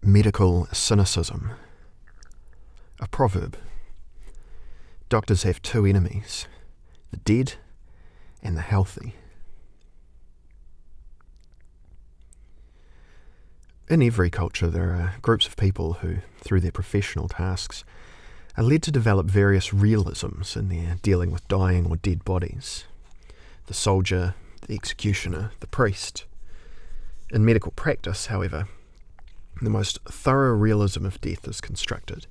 Medical cynicism. A proverb. Doctors have two enemies, the dead and the healthy. In every culture there are groups of people who, through their professional tasks, are led to develop various realisms in their dealing with dying or dead bodies. The soldier, the executioner, the priest. In medical practice, however, the most thorough realism of death is constructed.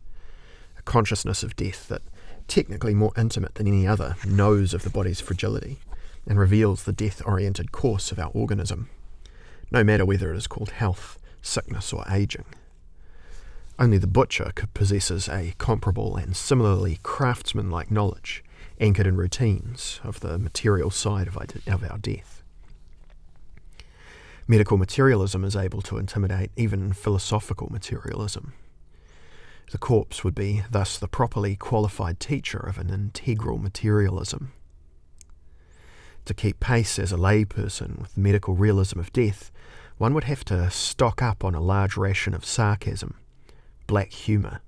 A consciousness of death that, technically more intimate than any other, knows of the body's fragility and reveals the death-oriented course of our organism, no matter whether it is called health, sickness or aging. Only the butcher possesses a comparable and similarly craftsman-like knowledge, anchored in routines, of the material side of our death. Medical materialism is able to intimidate even philosophical materialism. The corpse would be thus the properly qualified teacher of an integral materialism. To keep pace as a layperson with the medical realism of death, one would have to stock up on a large ration of sarcasm, black humour,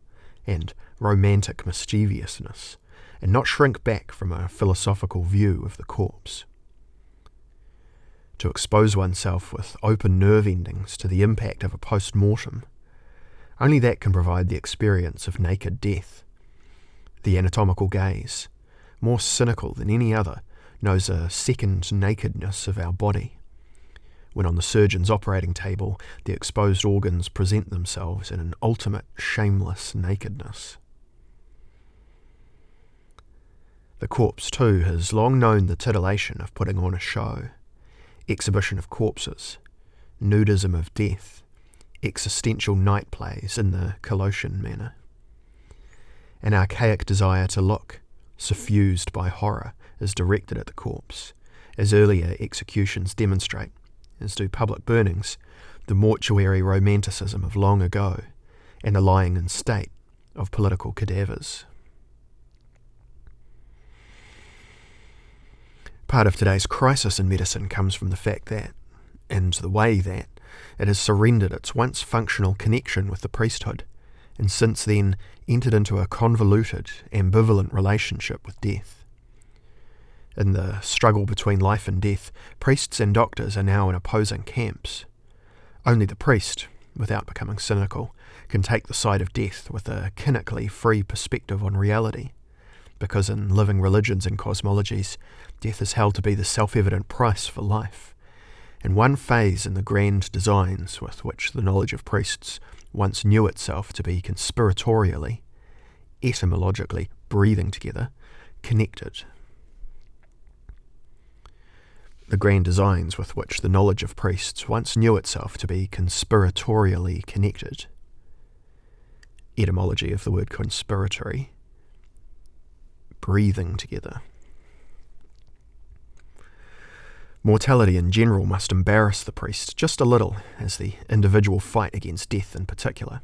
and romantic mischievousness, and not shrink back from a philosophical view of the corpse. To expose oneself with open nerve endings to the impact of a post-mortem, only that can provide the experience of naked death. The anatomical gaze, more cynical than any other, knows a second nakedness of our body. When on the surgeon's operating table, the exposed organs present themselves in an ultimate shameless nakedness. The corpse, too, has long known the titillation of putting on a show. Exhibition of corpses, nudism of death, existential night plays in the Colossian manner. An archaic desire to look, suffused by horror, is directed at the corpse, as earlier executions demonstrate, as do public burnings, the mortuary romanticism of long ago, and the lying in state of political cadavers. Part of today's crisis in medicine comes from the fact that, and the way that, it has surrendered its once functional connection with the priesthood, and since then entered into a convoluted, ambivalent relationship with death. In the struggle between life and death, priests and doctors are now in opposing camps. Only the priest, without becoming cynical, can take the side of death with a cynically free perspective on reality, because in living religions and cosmologies, death is held to be the self-evident price for life, and one phase in the grand designs with which the knowledge of priests once knew itself to be conspiratorially, etymologically breathing together, connected. The grand designs with which the knowledge of priests once knew itself to be conspiratorially connected. Etymology of the word conspiratory. Breathing together. Mortality in general must embarrass the priest just a little as the individual fight against death in particular.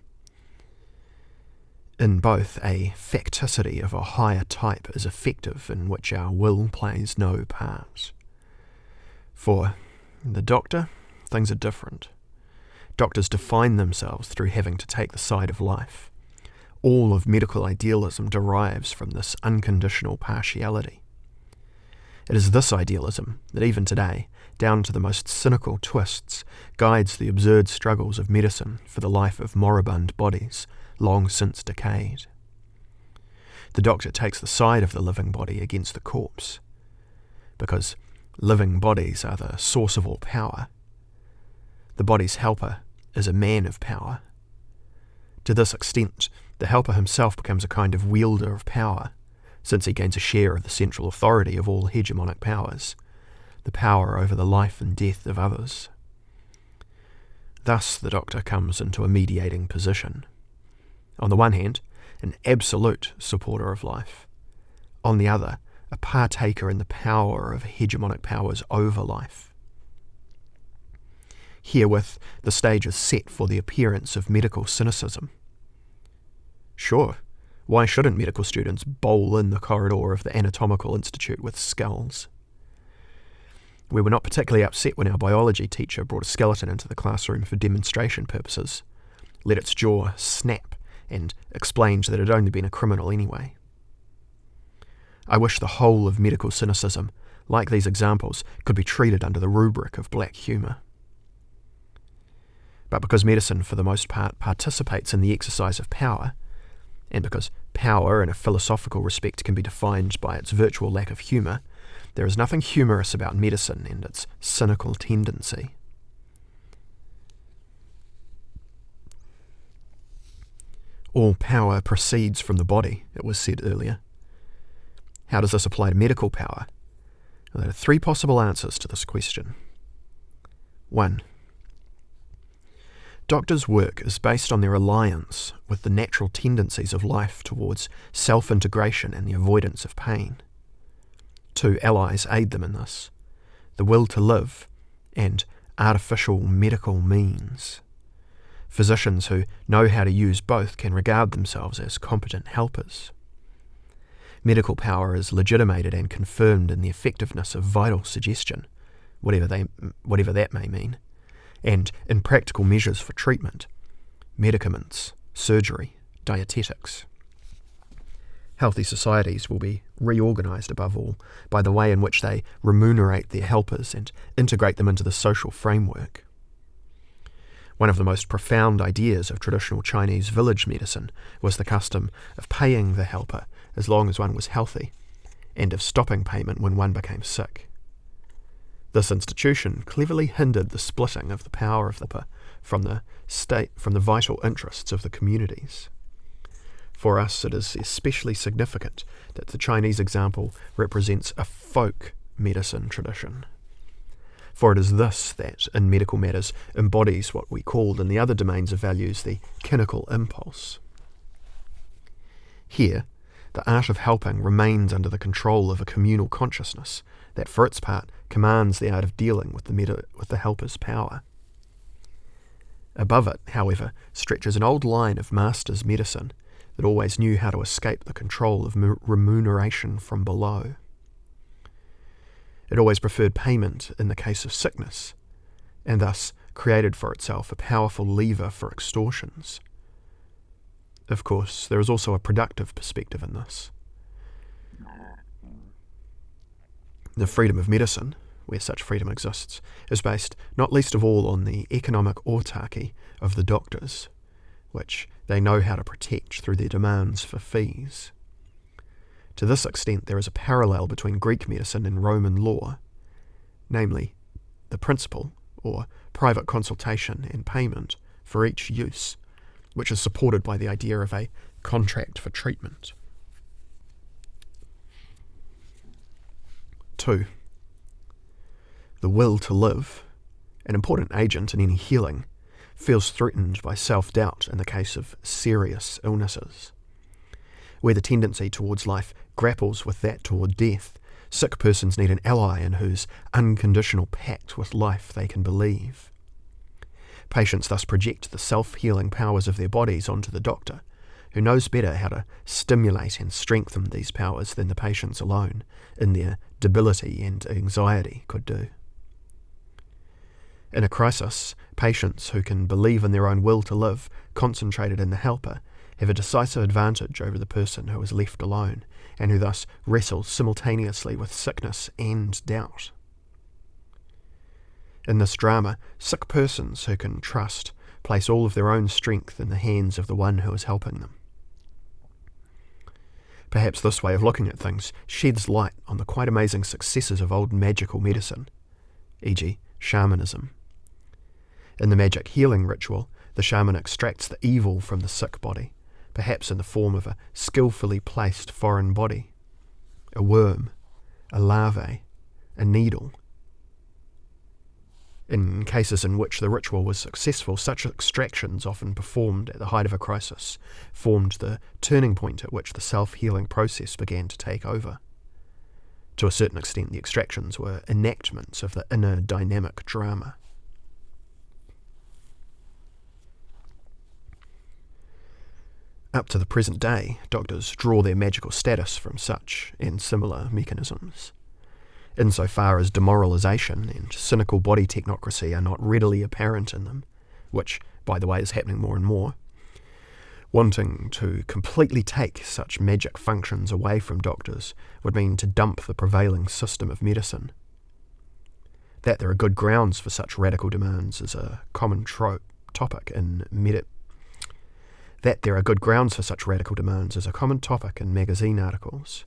In both, a facticity of a higher type is effective in which our will plays no part. For the doctor, things are different. Doctors define themselves through having to take the side of life. All of medical idealism derives from this unconditional partiality. It is this idealism that even today, down to the most cynical twists, guides the absurd struggles of medicine for the life of moribund bodies, long since decayed. The doctor takes the side of the living body against the corpse, because living bodies are the source of all power. The body's helper is a man of power. To this extent, the helper himself becomes a kind of wielder of power, since he gains a share of the central authority of all hegemonic powers, the power over the life and death of others. Thus the doctor comes into a mediating position. On the one hand, an absolute supporter of life. On the other, a partaker in the power of hegemonic powers over life. Herewith, the stage is set for the appearance of medical cynicism. Sure, why shouldn't medical students bowl in the corridor of the Anatomical Institute with skulls? We were not particularly upset when our biology teacher brought a skeleton into the classroom for demonstration purposes, let its jaw snap, and explained that it had only been a criminal anyway. I wish the whole of medical cynicism, like these examples, could be treated under the rubric of black humour. But because medicine for the most part participates in the exercise of power, and because power in a philosophical respect can be defined by its virtual lack of humour, there is nothing humorous about medicine and its cynical tendency. All power proceeds from the body, it was said earlier. How does this apply to medical power? Well, there are three possible answers to this question. 1. Doctors' work is based on their alliance with the natural tendencies of life towards self-integration and the avoidance of pain. 2 allies aid them in this: the will to live and artificial medical means. Physicians who know how to use both can regard themselves as competent helpers. Medical power is legitimated and confirmed in the effectiveness of vital suggestion, whatever that may mean, and in practical measures for treatment, medicaments, surgery, dietetics. Healthy societies will be reorganised above all by the way in which they remunerate their helpers and integrate them into the social framework. One of the most profound ideas of traditional Chinese village medicine was the custom of paying the helper as long as one was healthy, and of stopping payment when one became sick. This institution cleverly hindered the splitting of the power of the helper from the state, from the vital interests of the communities. For us, it is especially significant that the Chinese example represents a folk medicine tradition. For it is this that, in medical matters, embodies what we called in the other domains of values the cynical impulse. Here, the art of helping remains under the control of a communal consciousness that, for its part, commands the art of dealing with the helper's power. Above it, however, stretches an old line of masters' medicine that always knew how to escape the control of remuneration from below. It always preferred payment in the case of sickness, and thus created for itself a powerful lever for extortions. Of course, there is also a productive perspective in this. The freedom of medicine, where such freedom exists, is based not least of all on the economic autarky of the doctors, which they know how to protect through their demands for fees. To this extent, there is a parallel between Greek medicine and Roman law, namely, the principle, or private consultation and payment, for each use, which is supported by the idea of a contract for treatment. 2. The will to live, an important agent in any healing, feels threatened by self-doubt in the case of serious illnesses. Where the tendency towards life grapples with that toward death, sick persons need an ally in whose unconditional pact with life they can believe. Patients thus project the self-healing powers of their bodies onto the doctor, who knows better how to stimulate and strengthen these powers than the patients alone, in their debility and anxiety, could do. In a crisis, patients who can believe in their own will to live, concentrated in the helper, have a decisive advantage over the person who is left alone, and who thus wrestles simultaneously with sickness and doubt. In this drama, sick persons who can trust place all of their own strength in the hands of the one who is helping them. Perhaps this way of looking at things sheds light on the quite amazing successes of old magical medicine, e.g. shamanism. In the magic healing ritual, the shaman extracts the evil from the sick body, perhaps in the form of a skillfully placed foreign body, a worm, a larvae, a needle. In cases in which the ritual was successful, such extractions, often performed at the height of a crisis, formed the turning point at which the self-healing process began to take over. To a certain extent, the extractions were enactments of the inner dynamic drama. Up to the present day, doctors draw their magical status from such and similar mechanisms. Insofar as demoralisation and cynical body technocracy are not readily apparent in them, which by the way, is happening more and more, wanting to completely take such magic functions away from doctors would mean to dump the prevailing system of medicine. That there are good grounds for such radical demands is a common topic in magazine articles,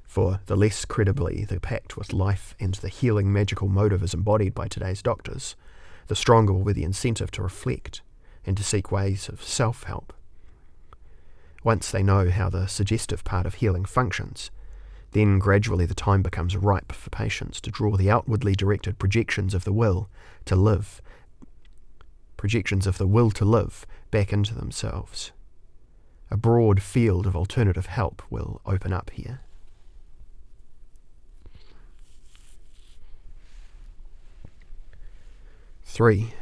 for the less credibly the pact with life and the healing magical motive is embodied by today's doctors, the stronger will be the incentive to reflect and to seek ways of self-help. Once they know how the suggestive part of healing functions, then gradually the time becomes ripe for patients to draw the outwardly directed projections of the will to live back into themselves. A broad field of alternative help will open up here. Three,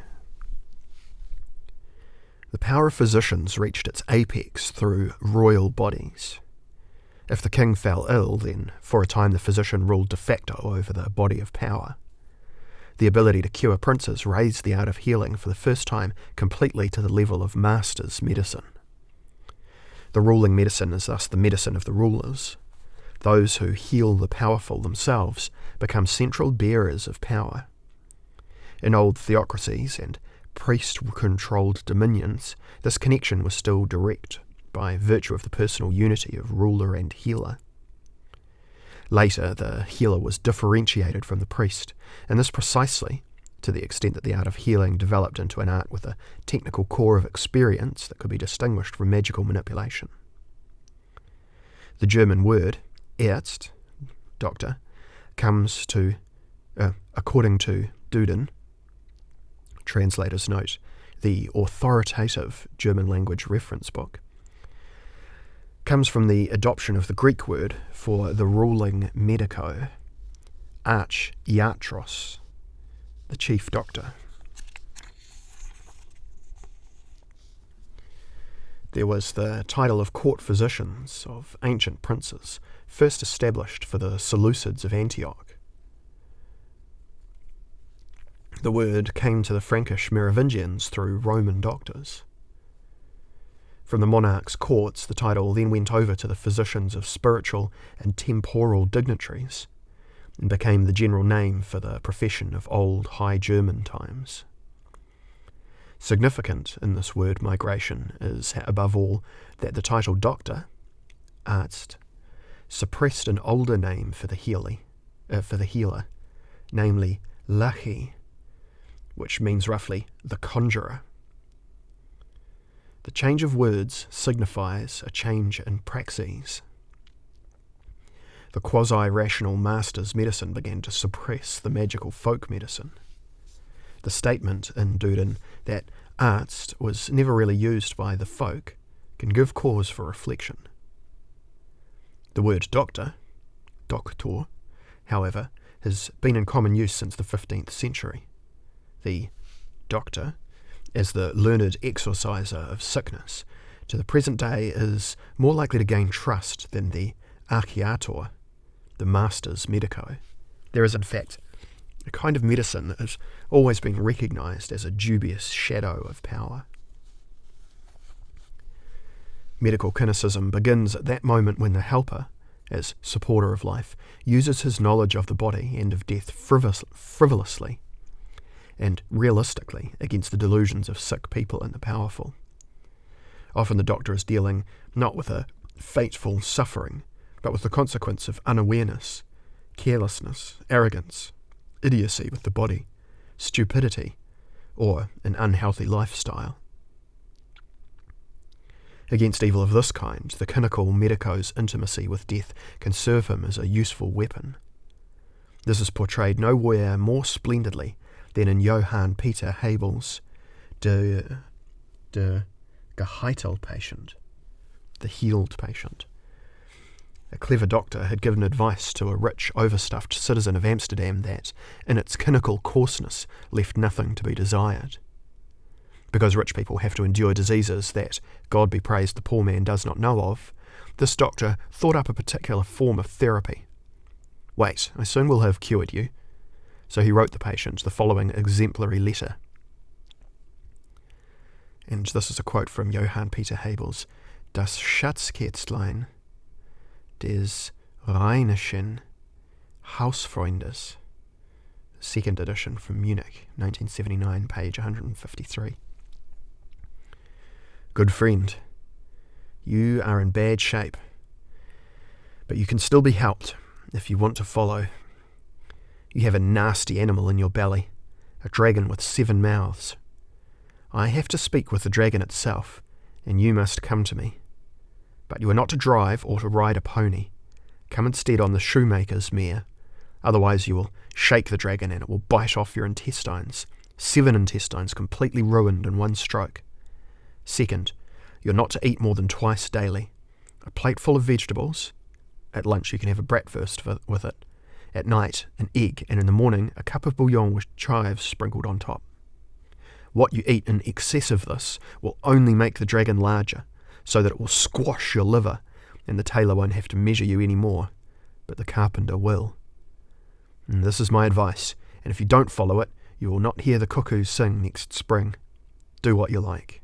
the power of physicians reached its apex through royal bodies. If the king fell ill, then for a time the physician ruled de facto over the body of power. The ability to cure princes raised the art of healing for the first time completely to the level of master's medicine. The ruling medicine is thus the medicine of the rulers. Those who heal the powerful themselves become central bearers of power. In old theocracies and priest-controlled dominions, this connection was still direct, by virtue of the personal unity of ruler and healer. Later, the healer was differentiated from the priest, and this precisely to the extent that the art of healing developed into an art with a technical core of experience that could be distinguished from magical manipulation. The German word Arzt, doctor, comes to, according to Duden, translator's note, the authoritative German language reference book, comes from the adoption of the Greek word for the ruling medico, archiatros, the chief doctor. There was the title of court physicians of ancient princes, first established for the Seleucids of Antioch. The word came to the Frankish Merovingians through Roman doctors. From the monarch's courts, the title then went over to the physicians of spiritual and temporal dignitaries, and became the general name for the profession of old High German times. Significant in this word migration is, above all, that the title doctor, Arzt, suppressed an older name for the healer, namely Lachi, which means roughly the conjurer. The change of words signifies a change in praxis. The quasi-rational master's medicine began to suppress the magical folk medicine. The statement in Duden that Arzt was never really used by the folk can give cause for reflection. The word doctor, however, has been in common use since the 15th century. The doctor, as the learned exorciser of sickness, to the present day is more likely to gain trust than the archiator, the master's medico. There is, in fact, a kind of medicine that has always been recognised as a dubious shadow of power. Medical cynicism begins at that moment when the helper, as supporter of life, uses his knowledge of the body and of death frivolously and realistically against the delusions of sick people and the powerful. Often the doctor is dealing not with a fateful suffering, but with the consequence of unawareness, carelessness, arrogance, idiocy with the body, stupidity, or an unhealthy lifestyle. Against evil of this kind, the cynical medico's intimacy with death can serve him as a useful weapon. This is portrayed nowhere more splendidly than in Johann Peter Hebel's Der geheilte patient, the healed patient. A clever doctor had given advice to a rich, overstuffed citizen of Amsterdam that, in its cynical coarseness, left nothing to be desired. Because rich people have to endure diseases that, God be praised, the poor man does not know of, this doctor thought up a particular form of therapy. Wait, I soon will have cured you. So he wrote the patient the following exemplary letter. And this is a quote from Johann Peter Hebel's Das Schatzkästlein des rheinischen Hausfreundes, second edition from Munich, 1979, page 153. Good friend, you are in bad shape, but you can still be helped if you want to follow. You have a nasty animal in your belly, a dragon with 7 mouths. I have to speak with the dragon itself, and you must come to me. But you are not to drive or to ride a pony. Come instead on the shoemaker's mare. Otherwise you will shake the dragon and it will bite off your intestines. 7 intestines completely ruined in one stroke. Second, you're not to eat more than twice daily. A plate full of vegetables. At lunch you can have a breakfast with it. At night, an egg, and in the morning, a cup of bouillon with chives sprinkled on top. What you eat in excess of this will only make the dragon larger, so that it will squash your liver, and the tailor won't have to measure you any more, but the carpenter will. And this is my advice, and if you don't follow it, you will not hear the cuckoos sing next spring. Do what you like.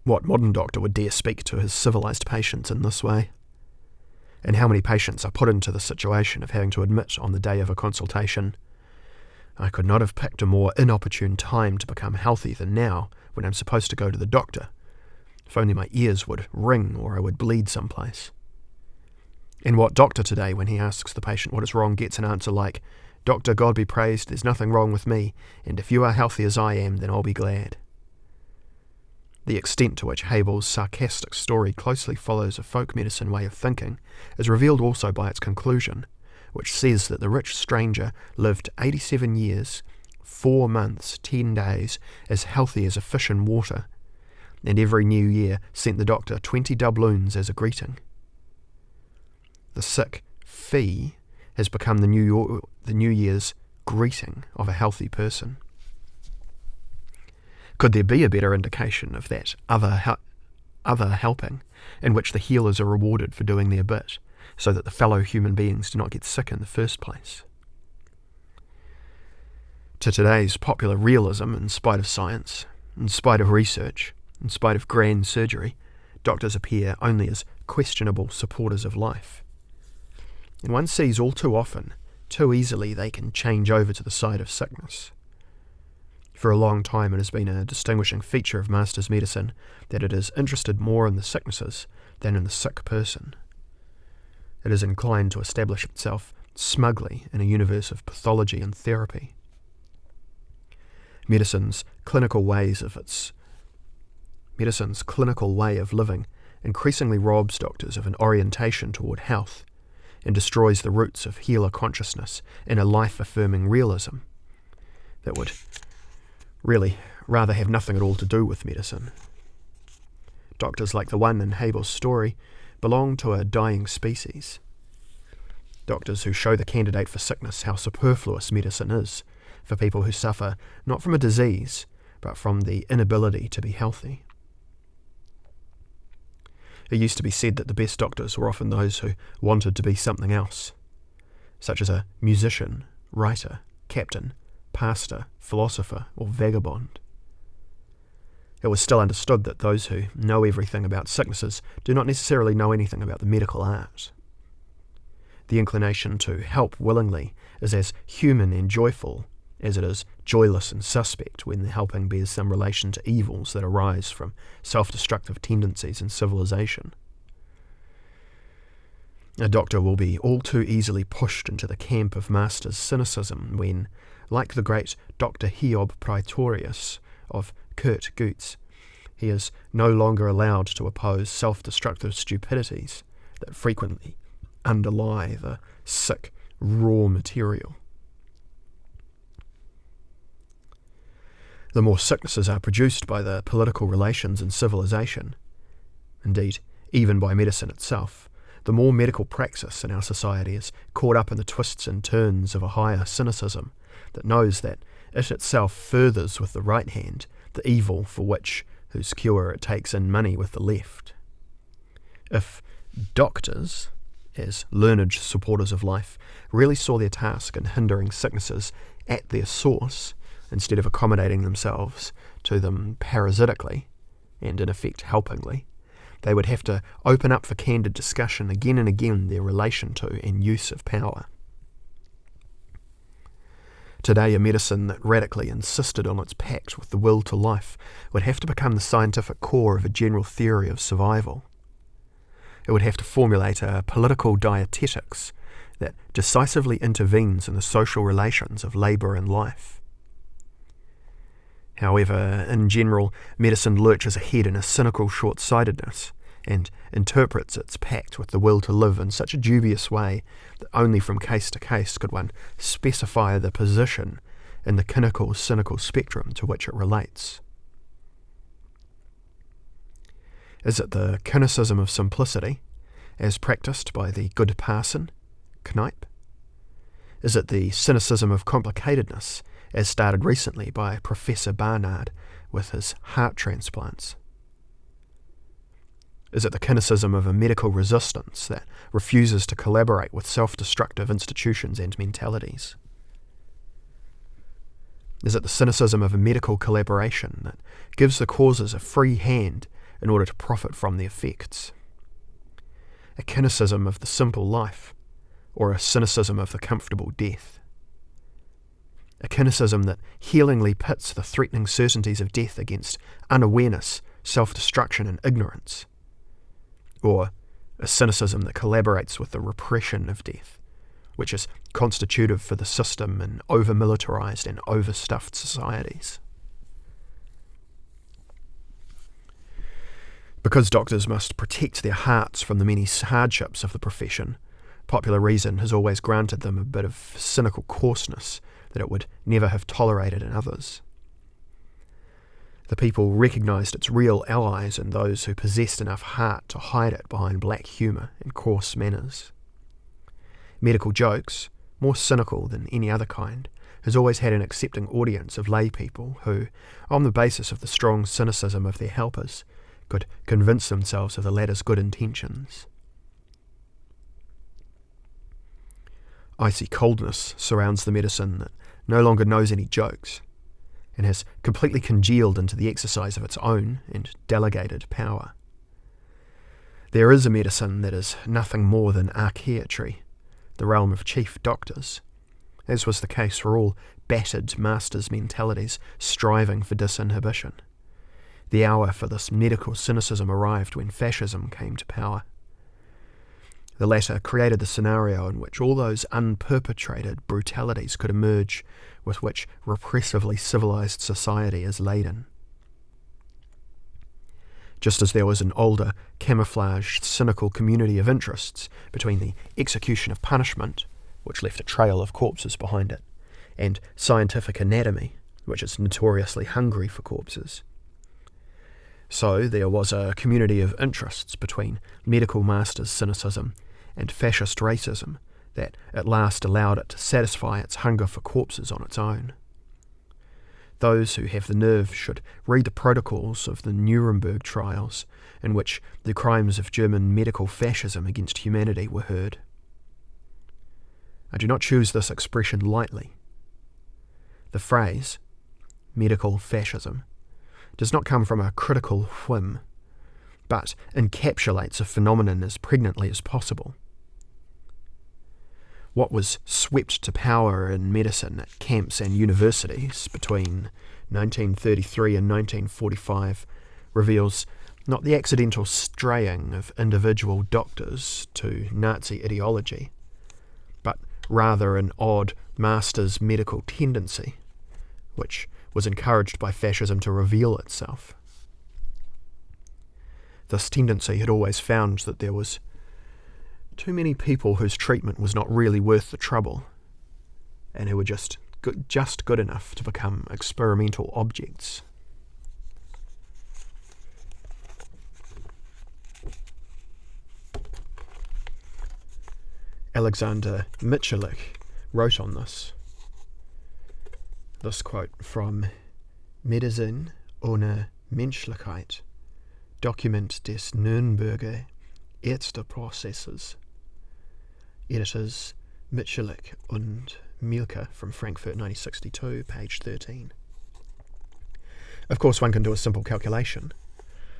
What modern doctor would dare speak to his civilized patients in this way? And how many patients are put into the situation of having to admit on the day of a consultation, I could not have picked a more inopportune time to become healthy than now, when I'm supposed to go to the doctor. If only my ears would ring or I would bleed someplace. And what doctor today, when he asks the patient what is wrong, gets an answer like, Doctor, God be praised, there's nothing wrong with me, and if you are healthy as I am, then I'll be glad. The extent to which Hebel's sarcastic story closely follows a folk medicine way of thinking is revealed also by its conclusion, which says that the rich stranger lived 87 years, 4 months, 10 days, as healthy as a fish in water, and every new year sent the doctor 20 doubloons as a greeting. The sick fee has become the New Year's greeting of a healthy person. Could there be a better indication of that other helping, in which the healers are rewarded for doing their bit, so that the fellow human beings do not get sick in the first place? To today's popular realism, in spite of science, in spite of research, in spite of grand surgery, doctors appear only as questionable supporters of life. And one sees all too often, too easily, they can change over to the side of sickness. For a long time it has been a distinguishing feature of Master's medicine that it is interested more in the sicknesses than in the sick person. It is inclined to establish itself smugly in a universe of pathology and therapy. Medicine's clinical way of living increasingly robs doctors of an orientation toward health and destroys the roots of healer consciousness in a life-affirming realism that would really rather have nothing at all to do with medicine. Doctors like the one in Hebel's story belong to a dying species. Doctors who show the candidate for sickness how superfluous medicine is for people who suffer not from a disease, but from the inability to be healthy. It used to be said that the best doctors were often those who wanted to be something else, such as a musician, writer, captain, pastor, philosopher, or vagabond. It was still understood that those who know everything about sicknesses do not necessarily know anything about the medical art. The inclination to help willingly is as human and joyful as it is joyless and suspect when the helping bears some relation to evils that arise from self-destructive tendencies in civilization. A doctor will be all too easily pushed into the camp of Master's cynicism when, like the great Dr. Hiob Praetorius of Kurt Goetz, he is no longer allowed to oppose self-destructive stupidities that frequently underlie the sick, raw material. The more sicknesses are produced by the political relations in civilization, indeed, even by medicine itself, the more medical praxis in our society is caught up in the twists and turns of a higher cynicism that knows that it itself furthers with the right hand the evil for whose cure it takes in money with the left. If doctors, as learned supporters of life, really saw their task in hindering sicknesses at their source, instead of accommodating themselves to them parasitically, and in effect helpingly, they would have to open up for candid discussion again and again their relation to and use of power. Today, a medicine that radically insisted on its pact with the will to life would have to become the scientific core of a general theory of survival. It would have to formulate a political dietetics that decisively intervenes in the social relations of labour and life. However, in general, medicine lurches ahead in a cynical short-sightedness and interprets its pact with the will to live in such a dubious way that only from case to case could one specify the position in the cynical spectrum to which it relates. Is it the cynicism of simplicity, as practised by the good parson, Knipe? Is it the cynicism of complicatedness, as started recently by Professor Barnard with his heart transplants? Is it the cynicism of a medical resistance that refuses to collaborate with self-destructive institutions and mentalities? Is it the cynicism of a medical collaboration that gives the causes a free hand in order to profit from the effects? A cynicism of the simple life, or a cynicism of the comfortable death? A cynicism that healingly pits the threatening certainties of death against unawareness, self-destruction and ignorance? Or a cynicism that collaborates with the repression of death, which is constitutive for the system in over-militarized and overstuffed societies? Because doctors must protect their hearts from the many hardships of the profession, popular reason has always granted them a bit of cynical coarseness that it would never have tolerated in others. The people recognised its real allies in those who possessed enough heart to hide it behind black humour and coarse manners. Medical jokes, more cynical than any other kind, has always had an accepting audience of lay people who, on the basis of the strong cynicism of their helpers, could convince themselves of the latter's good intentions. Icy coldness surrounds the medicine that no longer knows any jokes, and has completely congealed into the exercise of its own and delegated power. There is a medicine that is nothing more than archaeatry, the realm of chief doctors, as was the case for all battered masters' mentalities striving for disinhibition. The hour for this medical cynicism arrived when fascism came to power. The latter created the scenario in which all those unperpetrated brutalities could emerge with which repressively civilized society is laden. Just as there was an older, camouflaged, cynical community of interests between the execution of punishment, which left a trail of corpses behind it, and scientific anatomy, which is notoriously hungry for corpses. So there was a community of interests between medical masters' cynicism and fascist racism that at last allowed it to satisfy its hunger for corpses on its own. Those who have the nerve should read the protocols of the Nuremberg trials, in which the crimes of German medical fascism against humanity were heard. I do not choose this expression lightly. The phrase, medical fascism, does not come from a critical whim, but encapsulates a phenomenon as pregnantly as possible. What was swept to power in medicine at camps and universities between 1933 and 1945 reveals not the accidental straying of individual doctors to Nazi ideology, but rather an odd master's medical tendency, which was encouraged by fascism to reveal itself. This tendency had always found that there was too many people whose treatment was not really worth the trouble, and who were just good enough to become experimental objects. Alexander Mitscherlich wrote on this. This quote from Medizin ohne Menschlichkeit, Dokument des Nürnberger Ärzteprozesses, Editors Mitscherlich und Mielke from Frankfurt 1962, page 13. Of course, one can do a simple calculation.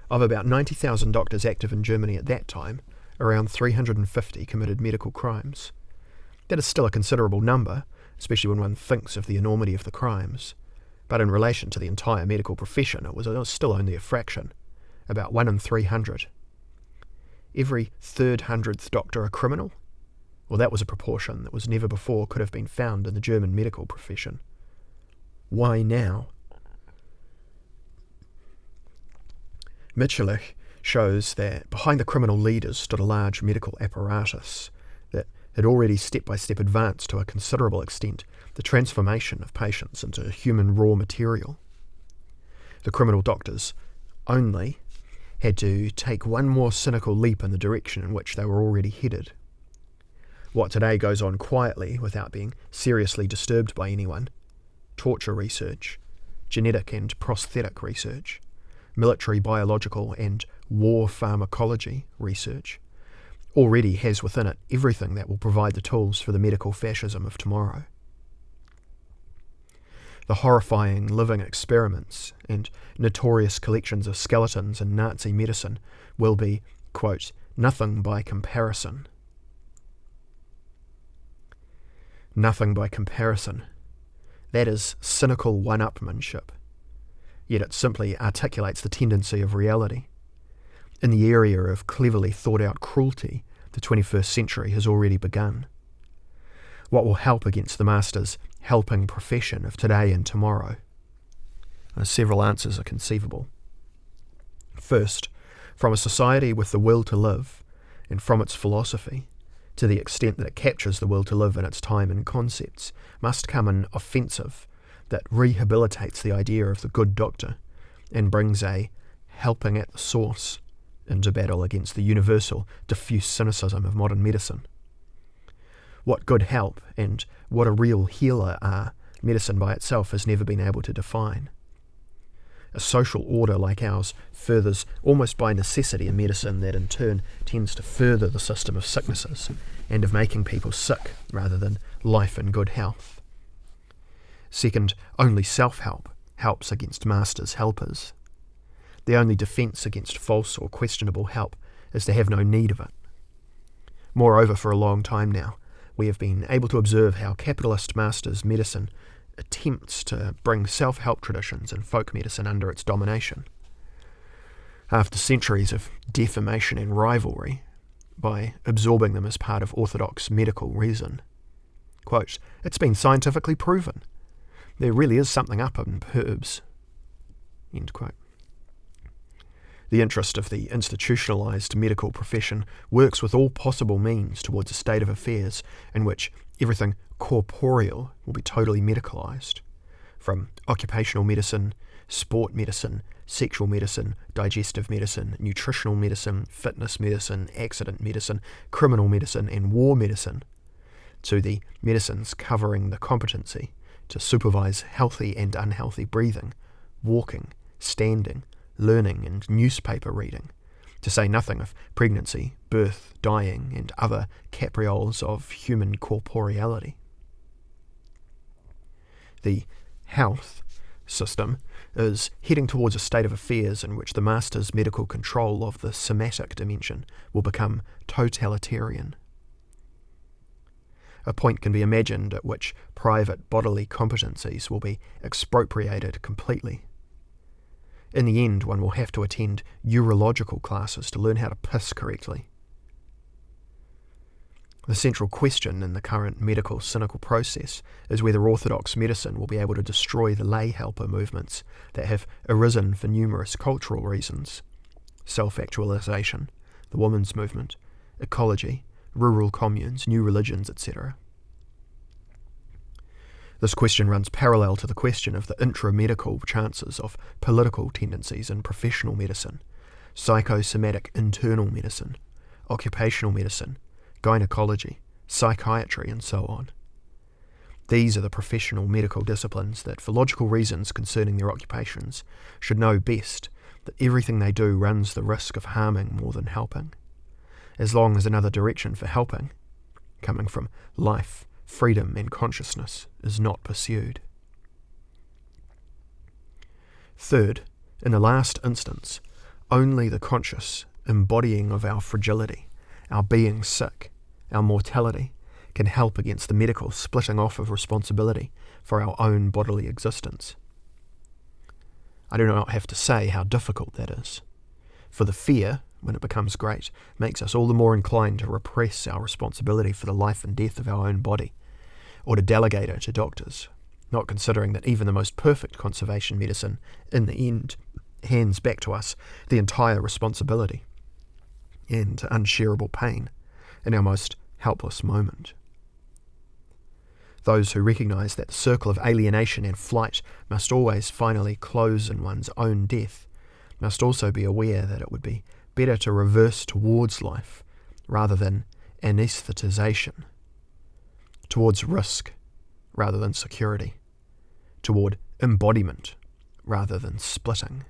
Of about 90,000 doctors active in Germany at that time, around 350 committed medical crimes. That is still a considerable number, especially when one thinks of the enormity of the crimes, but in relation to the entire medical profession it was still only a fraction, about 1 in 300. Every third hundredth doctor a criminal? Well, that was a proportion that was never before could have been found in the German medical profession. Why now? Mitscherlich shows that behind the criminal leaders stood a large medical apparatus that had already step-by-step advanced to a considerable extent the transformation of patients into human raw material. The criminal doctors only had to take one more cynical leap in the direction in which they were already headed. What today goes on quietly without being seriously disturbed by anyone, torture research, genetic and prosthetic research, military biological and war pharmacology research, already has within it everything that will provide the tools for the medical fascism of tomorrow. The horrifying living experiments and notorious collections of skeletons in Nazi medicine will be, quote, nothing by comparison. Nothing by comparison. That is cynical one-upmanship. Yet it simply articulates the tendency of reality. In the area of cleverly thought-out cruelty, the 21st century has already begun. What will help against the master's helping profession of today and tomorrow? Several answers are conceivable. First, from a society with the will to live, and from its philosophy, to the extent that it captures the will to live in its time and concepts, must come an offensive that rehabilitates the idea of the good doctor and brings a helping at the source into battle against the universal, diffuse cynicism of modern medicine. What good help and what a real healer are, medicine by itself has never been able to define. A social order like ours furthers almost by necessity a medicine that in turn tends to further the system of sicknesses and of making people sick rather than life and good health. Second, only self-help helps against masters' helpers. The only defence against false or questionable help is to have no need of it. Moreover, for a long time now, we have been able to observe how capitalist masters' medicine attempts to bring self-help traditions and folk medicine under its domination. After centuries of defamation and rivalry, by absorbing them as part of orthodox medical reason. Quote, it's been scientifically proven. There really is something up in herbs. End quote. The interest of the institutionalised medical profession works with all possible means towards a state of affairs in which everything corporeal will be totally medicalised, from occupational medicine, sport medicine, sexual medicine, digestive medicine, nutritional medicine, fitness medicine, accident medicine, criminal medicine and war medicine, to the medicines covering the competency to supervise healthy and unhealthy breathing, walking, standing, learning and newspaper reading, to say nothing of pregnancy, birth, dying and other caprioles of human corporeality. The health system is heading towards a state of affairs in which the master's medical control of the somatic dimension will become totalitarian. A point can be imagined at which private bodily competencies will be expropriated completely. In the end, one will have to attend urological classes to learn how to piss correctly. The central question in the current medical cynical process is whether orthodox medicine will be able to destroy the lay helper movements that have arisen for numerous cultural reasons: self-actualization, the women's movement, ecology, rural communes, new religions, etc. This question runs parallel to the question of the intramedical chances of political tendencies in professional medicine, psychosomatic internal medicine, occupational medicine, gynecology, psychiatry, and so on. These are the professional medical disciplines that, for logical reasons concerning their occupations, should know best that everything they do runs the risk of harming more than helping, as long as another direction for helping, coming from life, freedom and consciousness is not pursued. Third, in the last instance, only the conscious embodying of our fragility, our being sick, our mortality, can help against the medical splitting off of responsibility for our own bodily existence. I do not have to say how difficult that is, for the fear, when it becomes great, makes us all the more inclined to repress our responsibility for the life and death of our own body, or to delegate it to doctors, not considering that even the most perfect conservation medicine, in the end, hands back to us the entire responsibility and unshareable pain in our most helpless moment. Those who recognise that the circle of alienation and flight must always finally close in one's own death must also be aware that it would be better to reverse towards life rather than anaesthetisation, towards risk rather than security, toward embodiment rather than splitting.